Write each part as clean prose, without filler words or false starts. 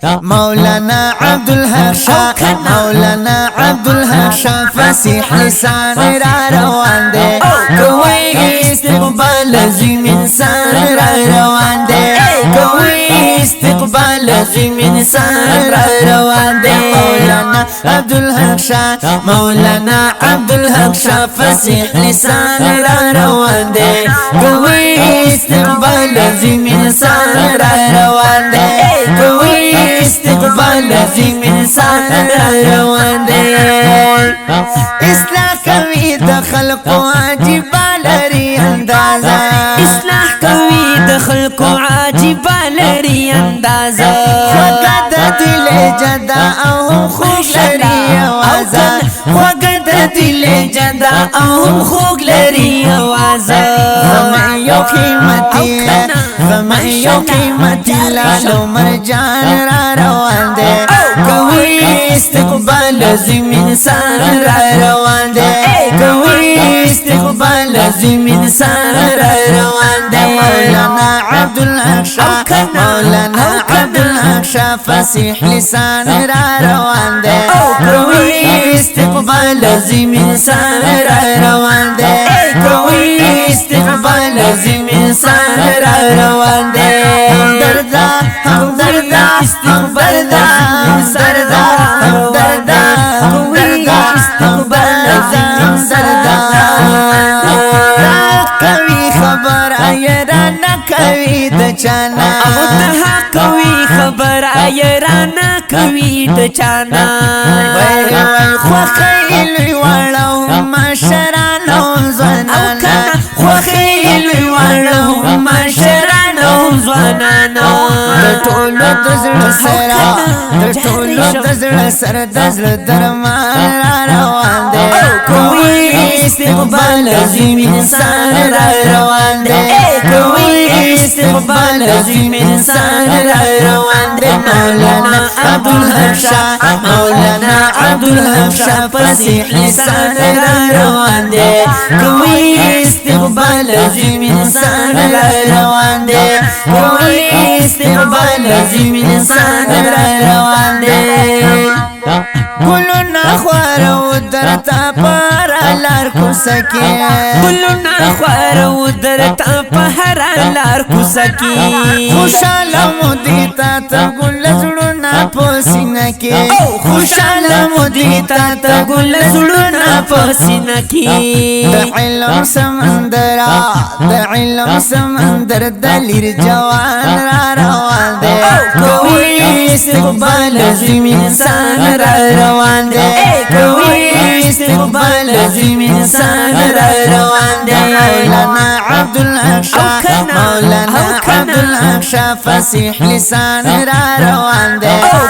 مولانا عبدالحق شاه مولانا عبدالحق شاه فصیح لسان را روان دے کوئی استقبال عظیم انسان را روان دے کوئی استقبال عظیم انسان را روان دے مولانا عبدالحق شاه مولانا عبدالحق شاه فصیح لسان را روان دے کوئی استقبال عظیم انسان را روان دے کوئی استقبال عظیم انسان را روان دے اصلاح کوي د خلقو عجیب لري اندازا اصلاح کوي د خلقو عجیب لري اندازا وقد دل جدا او خوش لري اوازا وقد دل جدا او خوږ لري اوازا فمن یو قیمتي فمن یو قیمتي لالو مرجان را روان دے کوئی استقبال عظیم انسان را روان دے کوئی استقبال عظیم انسان را روان دے مولانا عبدالحق شاه مولانا عبدالحق شاه فصیح لسان را روان دے کوئی استقبال عظیم انسان را روان دے کوئی استقبال عظیم انسان را روان دے همدردا همدردا استقبال همدردا همدردا همدردا استقبال همدردا کوي خبر ایرانا کوي د چانا او ته کوي خبر ایرانا کوي د چانا وای وای خو خیل وړو مشرانو ځوانانو خو خیل وړو مشرانو ځوانانو د ټولو د زړه سره د ټولو د زړه سره د زړه درمان را روان دی کوئی استقبال عظیم انسان را روان دی کوئی استقبال عظیم انسان را روان دی مولانا عبدالحق شاه مولانا عبدالحق شاه فصیح لسان را روان دی کوئی استقبال عظیم انسان را روان دی کوئی استقبال عظیم انسان را روان دی گلونا خوارو درتا پر لار کو سکی گلونا خوارو درتا پر لار کو سکی خوشاله مودیتا ته گل زړونه پسینه کې خوشاله مودیتا ته گل زړونه پسینه کې د علم سمندر د علم سمندر دلیر جوان را روان دی کوئی استقبال عظیم انسان را روان دی کوئی استقبال عظیم انسان را روان دی مولانا عبدالحق شاه مولانا عبدالحق شاه فصیح لسان را روان دی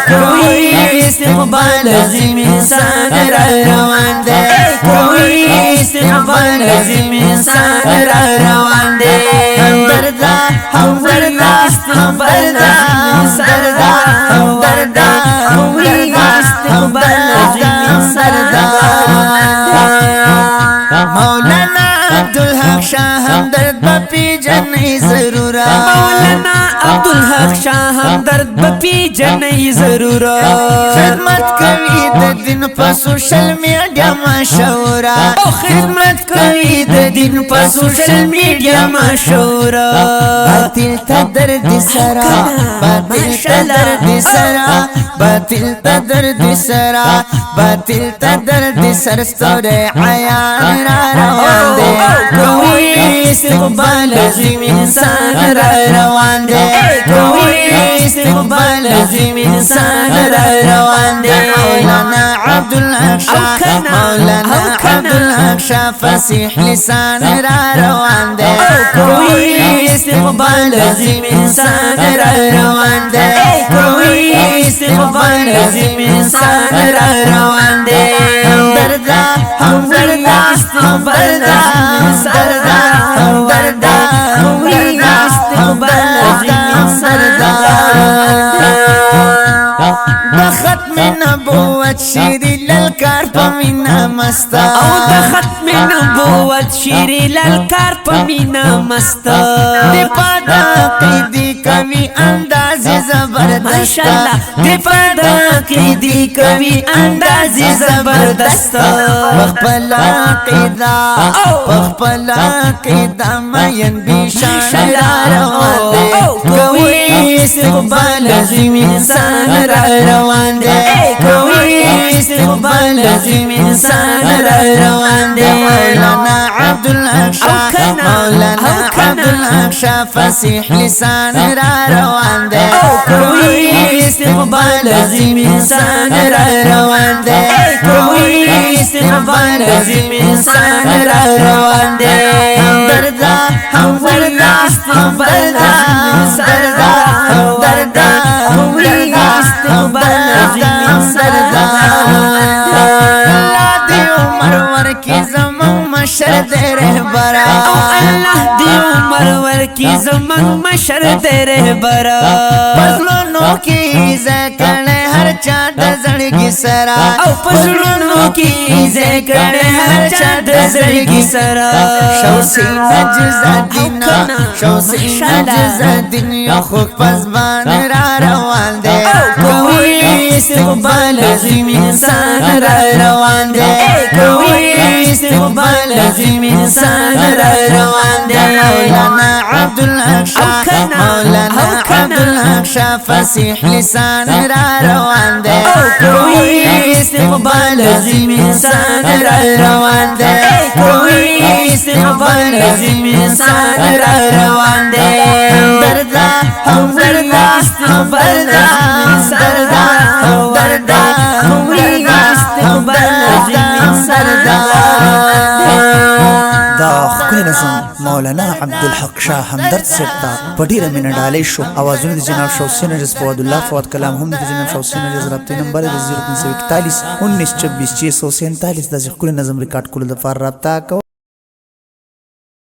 کوئی استقبال عظیم انسان را روان دی کوئی استقبال عظیم انسان را روان دی همدردا همدردا استقبال همدردا همدردا همدردا استقبال عظیم انسان مولانا عبدالحق شاه همدرد بپی جنئی ضرورا مولانا عبدالحق شاه همدرد بپی جنئی ضرورا خدمت کوي د دین په سوشل میډیا مشهورا خدمت کوي د دین په سوشل میډیا مشهورا باطل ته درد سرا باطل ته درد سرا باطل ته درد سرا باطل ته درد سر ستوره عیان را روان دی کوئی استقبال عظیم انسان را روان دی کوئی استقبال عظیم انسان را روان دی مولانا عبدالحق شاه مولانا عبدالحق شاه فصیح لسان را روان دی کوئی استقبال عظیم انسان را روان دی کوئی استقبال عظیم انسان را روان دی همدردا همدردا استقبال همدردا همدردا همدردا استقبال عظیم انسان ختم نبوت شیری للکار پمینا مستا او د ختم نبوت شیری للکار پمینا مستا دی پادا قیدی کوي انداز زبردست زبردست دی پدا کی دی کوي اندازي زبردست بخپل عقیده بخپل عقیده مین بیشان را روان دی کوي استقبال عظیم انسان را روان دی کوي استقبال عظیم انسان را روان دی مولانا عبدالحق شاه مولانا عبدالحق شاه فصیح لسان را روان دی کوي استقبال عظیم انسان را روان دی کوي استقبال عظیم انسان را روان دی همدردا همدردا استقبال همدردا همدردا کوي استقبال عظیم انسان الله دی عمر ورکی زمان مشر دی رهبرا الله دی عمر ورکی زمان مشر دی رهبرا پزلونو کی ذکر ہر چاند زڑگی سرا او پزلونو کی ذکر ہر چاند زڑگی سرا شوسی نجزا دینا شوسی نجزا دین یا خوک پزبان را روان دے کوئی استقبال عظیم انسان را روان دے کوئی استقبال عظیم انسان را روان دے مولانا عبدالحق شاہ مولانا عبدالحق شاہ فصیح لسان را روان دے کوئی استقبال عظیم انسان را روان دے کوئی استقبال عظیم انسان را روان دے همدردا همدردا استقبال انسان دا همدردا کوئی استقبال عظیم انسان دا دا خپل نظم مولانا عبدالحق شاه همدرد صاحب ته په ډیره مینه ډالۍ شو. اوازونه د جناب شوسین نجس فواد الله فواد کلام هم د جناب شوسین نجس رابطې نمبر د 0341 19 26 647 د ښکلي نظم ریکارډ کولو لپاره رابطه کوئ.